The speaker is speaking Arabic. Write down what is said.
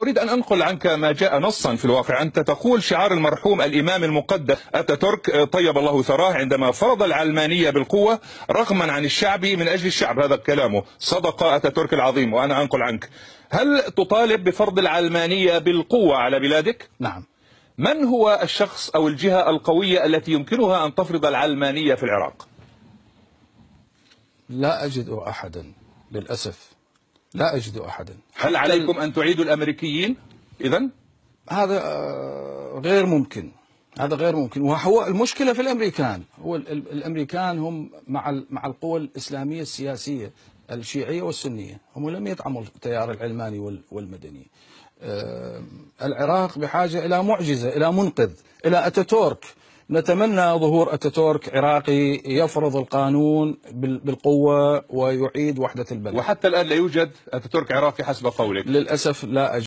أريد أن أنقل عنك ما جاء نصا في الواقع. أنت تقول شعار المرحوم الإمام المقدس أتاتورك طيب الله ثراه عندما فرض العلمانية بالقوة رغما عن الشعب من أجل الشعب، هذا كلامه، صدق أتاتورك العظيم. وأنا أنقل عنك، هل تطالب بفرض العلمانية بالقوة على بلادك؟ نعم. من هو الشخص أو الجهة القوية التي يمكنها أن تفرض العلمانية في العراق؟ لا أجد أحدا للأسف، لا أجد أحدا. هل عليكم أن تعيدوا الأمريكيين إذن؟ هذا غير ممكن، هذا غير ممكن. وهو المشكلة في الأمريكان، هو الأمريكان هم مع القوى الإسلامية السياسية الشيعية والسنية، هم لم يدعموا التيار العلماني والمدني. العراق بحاجة إلى معجزة، إلى منقذ، إلى أتاتورك. نتمنى ظهور أتاتورك عراقي يفرض القانون بالقوة ويعيد وحدة البلد. وحتى الآن لا يوجد أتاتورك عراقي حسب قولك. للأسف لا أجد.